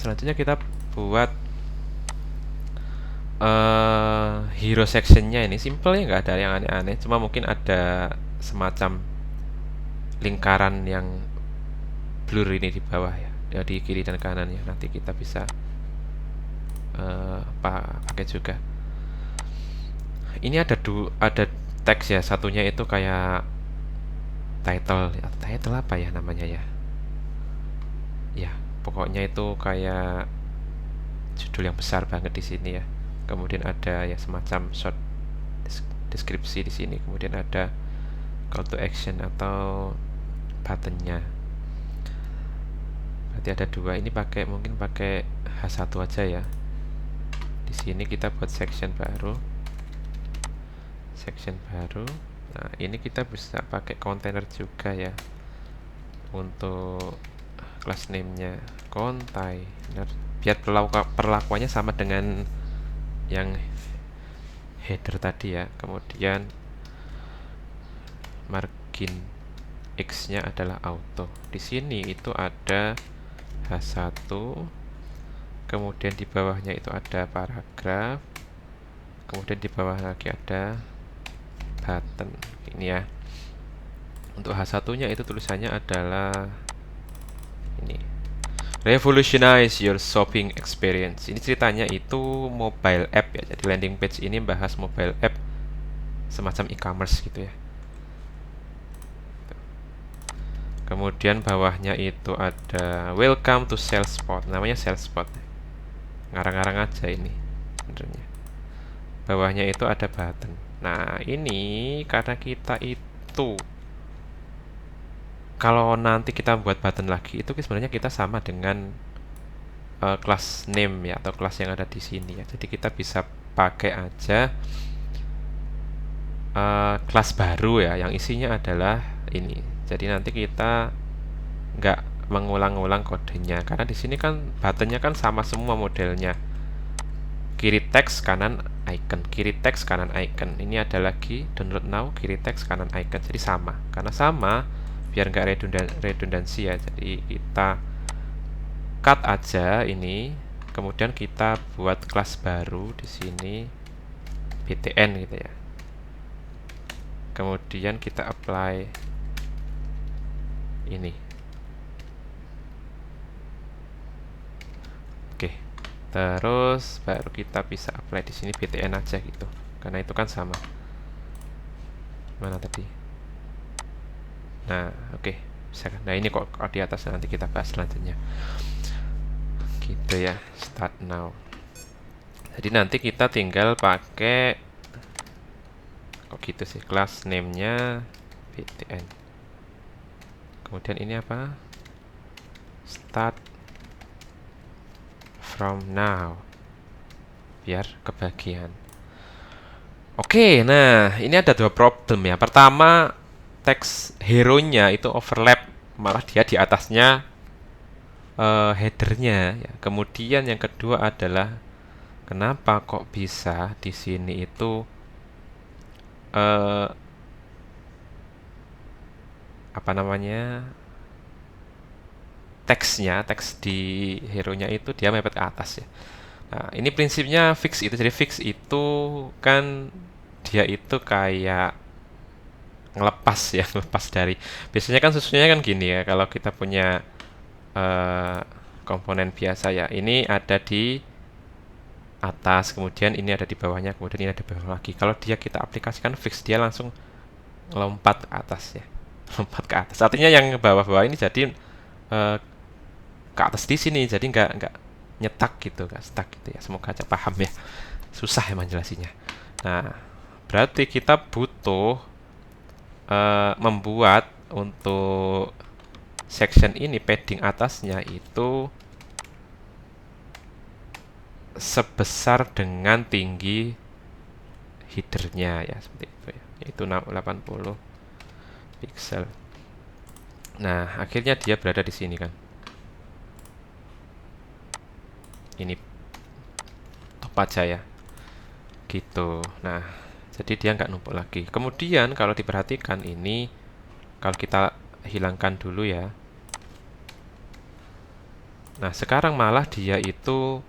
selanjutnya kita buat hero sectionnya. Ini simple ya, nggak ada yang aneh-aneh, cuma mungkin ada semacam lingkaran yang blur ini di bawah ya, di kiri dan kanan ya. Nanti kita bisa pakai juga. Ini ada teks ya, satunya itu kayak title ya. Title apa ya namanya ya? Ya, pokoknya itu kayak judul yang besar banget di sini ya. Kemudian ada ya semacam short deskripsi di sini. Kemudian ada call to action atau buttonnya. Berarti ada dua. Ini mungkin pakai H1 aja ya. Di sini kita buat section baru. Nah, ini kita bisa pakai container juga ya untuk class name-nya, container, biar perlakuannya sama dengan yang header tadi ya. Kemudian margin X-nya adalah auto. Di sini itu ada H1, kemudian di bawahnya itu ada paragraf, kemudian di bawah lagi ada button. Ini ya. Untuk H1-nya itu tulisannya adalah ini. Revolutionize your shopping experience. Ini ceritanya itu mobile app ya. Jadi landing page ini bahas mobile app semacam e-commerce gitu ya. Kemudian bawahnya itu ada welcome to Salespot. Namanya Salespot. Ngarang-ngarang aja ini sebenarnya. Bawahnya itu ada button. Nah, ini karena kita itu kalau nanti kita buat button lagi itu sebenarnya kita sama dengan class name ya, atau kelas yang ada di sini ya. Jadi kita bisa pakai aja kelas baru ya, yang isinya adalah ini. Jadi nanti kita nggak mengulang-ulang kodenya, karena di sini kan buttonnya kan sama semua modelnya. Kiri teks, kanan icon, kiri teks, kanan icon. Ini ada lagi download now, kiri teks, kanan icon. Jadi sama, karena sama biar nggak redundansi ya. Jadi kita cut aja ini, kemudian kita buat kelas baru di sini btn gitu ya. Kemudian kita apply ini. Oke. Terus baru kita bisa apply di sini btn aja gitu. Karena itu kan sama. Mana tadi? Nah, oke. Bisa kan? Nah, ini kok di atas, nanti kita bahas selanjutnya. Gitu ya, start now. Jadi nanti kita tinggal pakai kok gitu sih, class name-nya btn. Kemudian ini apa? Start from now. Biar kebagian. Oke, nah ini ada dua problem ya. Pertama, teks hero-nya itu overlap, malah dia di atasnya headernya ya. Kemudian yang kedua adalah kenapa kok bisa di sini itu apa namanya, teks di hero-nya itu dia mepet ke atas ya. Nah, ini prinsipnya fix itu. Jadi fix itu kan dia itu kayak ngelepas ya, ngelepas dari. Biasanya kan susunnya kan gini ya, kalau kita punya komponen biasa ya. Ini ada di atas, kemudian ini ada di bawahnya, kemudian ini ada di bawah lagi. Kalau kita aplikasikan fix, dia langsung lompat ke atas ya. Lompat ke atas. Artinya yang bawah-bawah ini jadi ke atas di sini, jadi nggak nyetak gitu, nggak stuck gitu ya. Semoga aja paham ya. Susah emang jelasinnya. Nah, berarti kita butuh membuat untuk section ini padding atasnya itu sebesar dengan tinggi headernya ya, seperti itu ya. Yaitu 80 pixel. Nah, akhirnya dia berada di sini kan. Ini top aja ya. Gitu. Nah, jadi dia nggak numpuk lagi. Kemudian kalau diperhatikan ini, kalau kita hilangkan dulu ya, Nah, sekarang malah dia itu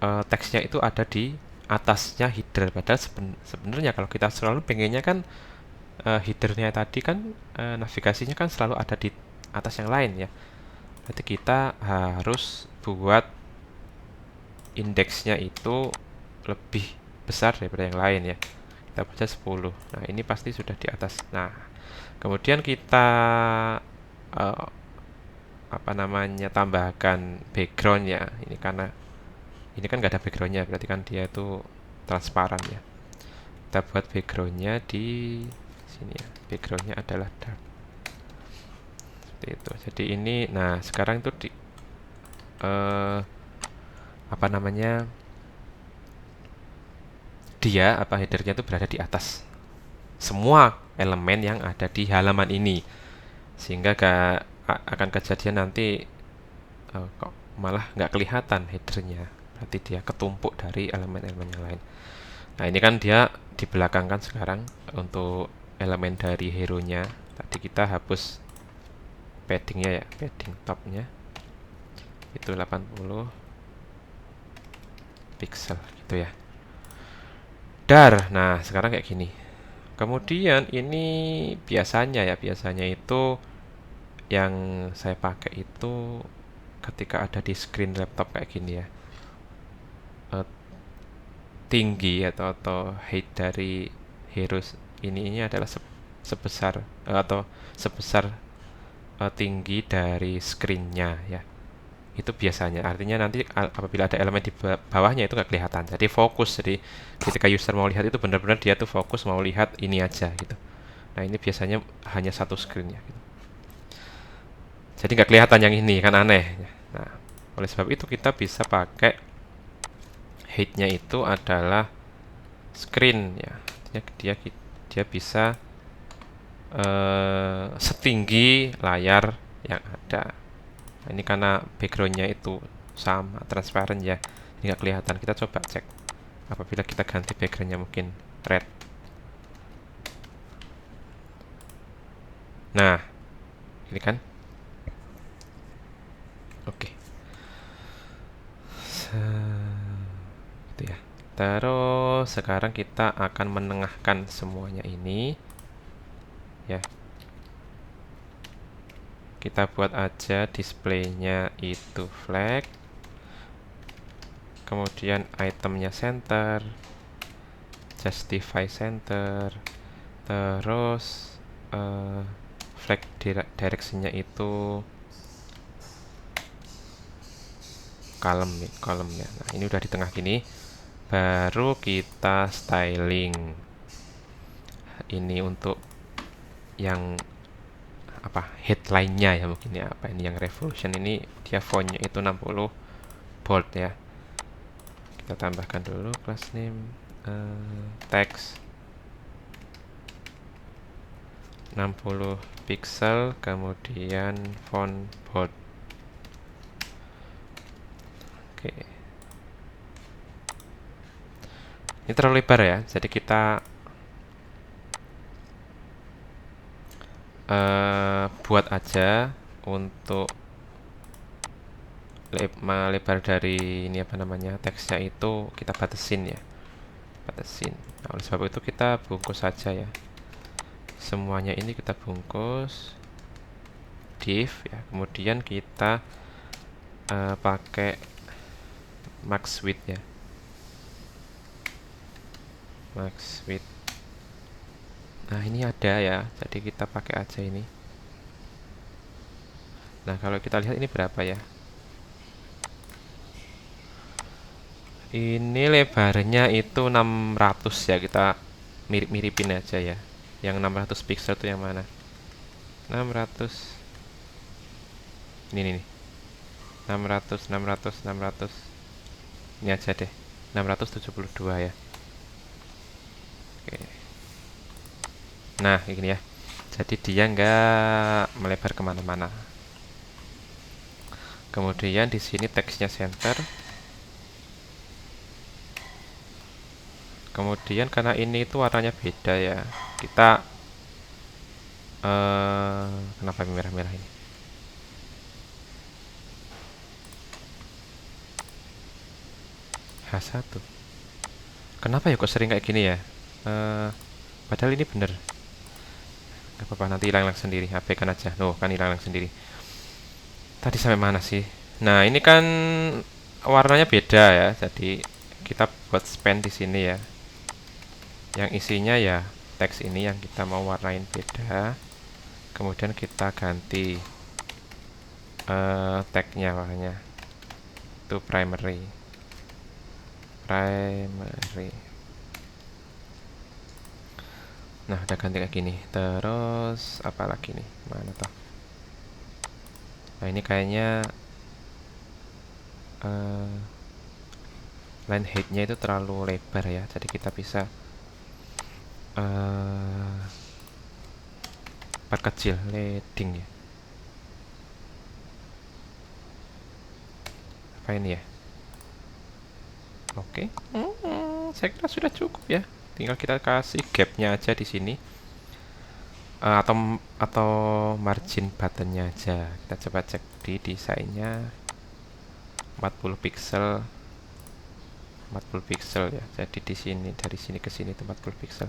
teksnya itu ada di atasnya header, padahal sebenarnya kalau kita selalu pengennya kan headernya tadi kan navigasinya kan selalu ada di atas yang lain ya. Berarti kita harus buat indeksnya itu lebih besar daripada yang lain ya. Kita baca 10. Nah, ini pasti sudah di atas. Nah, kemudian kita uh, apa namanya, tambahkan background ya. Ini karena ini kan nggak ada backgroundnya, berarti kan dia itu transparan ya. Kita buat backgroundnya di sini ya. Backgroundnya adalah dark. Seperti itu. Jadi ini, nah sekarang itu di apa namanya, dia apa headernya itu berada di atas semua elemen yang ada di halaman ini, sehingga akan kejadian nanti kok malah nggak kelihatan headernya, berarti dia ketumpuk dari elemen-elemen yang lain. Nah, ini kan dia dibelakangkan sekarang untuk elemen dari hero nya. Tadi kita hapus paddingnya ya, padding topnya itu 80 pixel gitu ya. Nah sekarang kayak gini. Kemudian ini biasanya itu yang saya pakai itu ketika ada di screen laptop kayak gini ya, eh, tinggi atau height dari heroes ini adalah sebesar atau sebesar tinggi dari screennya ya. Itu biasanya artinya nanti apabila ada elemen di bawahnya itu nggak kelihatan, jadi fokus. Jadi ketika user mau lihat itu benar-benar dia tuh fokus mau lihat ini aja gitu. Nah, ini biasanya hanya satu screen ya gitu. Jadi nggak kelihatan yang ini kan, aneh ya. Nah, oleh sebab itu kita bisa pakai height-nya itu adalah screen ya. Artinya dia bisa setinggi layar yang ada. Nah, ini karena backgroundnya itu sama transparan ya, ini nggak kelihatan. Kita coba cek apabila kita ganti backgroundnya mungkin red. Nah, ini kan oke. Gitu ya. Terus sekarang kita akan menengahkan semuanya ini ya. Kita buat aja displaynya itu flag, kemudian itemnya center, justify center, terus flag directionnya itu column ya. Nah, ini udah di tengah gini. Baru kita styling. Ini untuk yang apa, headline-nya ya mungkin ya, apa ini yang revolution ini dia fontnya itu 60 bold ya. Kita tambahkan dulu class name text 60 pixel, kemudian font bold. Oke. Ini terlalu lebar ya, jadi kita buat aja untuk lebar dari ini apa namanya, teksnya itu kita batasin ya, batasin. Nah, oleh sebab itu kita bungkus saja ya, semuanya ini kita bungkus div ya, kemudian kita pakai max width ya, max width. Nah, ini ada ya, jadi kita pakai aja ini. Nah, kalau kita lihat ini berapa ya, ini lebarnya itu 600 ya, kita mirip-miripin aja ya. Yang 600 pixel itu yang mana? 600. Ini nih. 600. Ini aja deh. 672 ya. Oke. Nah, ini ya. Jadi dia nggak melebar kemana-mana. Kemudian di sini teksnya center. Kemudian karena ini itu warnanya beda ya, kita kenapa merah-merah ini? H1. Kenapa ya kok sering kayak gini ya? Padahal ini bener. Gak apa-apa, nanti hilang sendiri. Abaikan aja. Loh, kan hilang sendiri. Tadi sampai mana sih? Nah, ini kan warnanya beda ya. Jadi kita buat span di sini ya. Yang isinya ya teks ini yang kita mau warnain beda. Kemudian kita ganti tagnya warnanya. Itu primary. Nah, udah ganti kayak gini. Terus apa lagi nih? Mana toh? Nah, ini kayaknya line height-nya itu terlalu lebar ya. Jadi kita bisa perkecil leading ya. Apa ini ya? Oke. Saya kira sudah cukup ya. Tinggal kita kasih gapnya aja di sini. Atau margin buttonnya aja. Kita coba cek di desainnya. 40 pixel 40 pixel ya. Jadi di sini dari sini ke sini itu 40 pixel.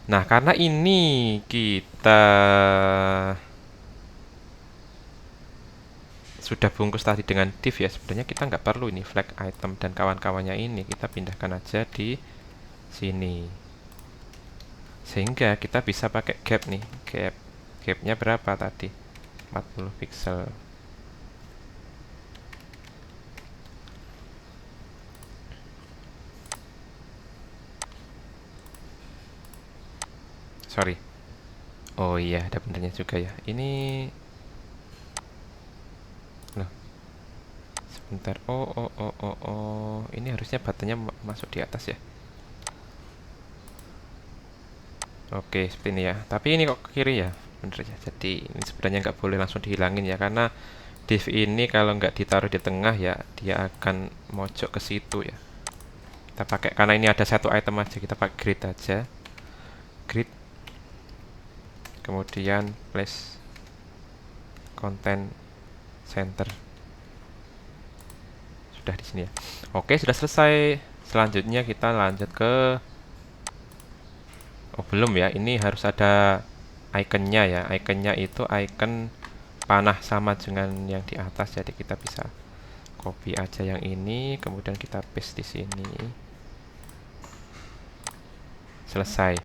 Nah, karena ini kita sudah bungkus tadi dengan div ya, sebenarnya kita nggak perlu ini flag item dan kawan-kawannya ini, kita pindahkan aja di sini. Sehingga kita bisa pakai gap nih. Gapnya berapa tadi? 40 pixel. Sorry. Oh iya, ada benernya juga ya. Ini loh. Sebentar. Oh. Ini harusnya buttonnya masuk di atas ya. Oke, seperti ini ya. Tapi ini kok ke kiri ya, bener ya. Jadi ini sebenarnya nggak boleh langsung dihilangin ya, karena div ini kalau nggak ditaruh di tengah ya, dia akan mojok ke situ ya. Kita pakai, karena ini ada satu item aja, kita pakai grid aja. Grid. Kemudian place content center. Sudah di sini ya. Oke, sudah selesai. Selanjutnya kita lanjut ke belum ya. Ini harus ada ikonnya ya. Ikonnya itu icon panah sama dengan yang di atas. Jadi kita bisa copy aja yang ini, kemudian kita paste di sini. Selesai.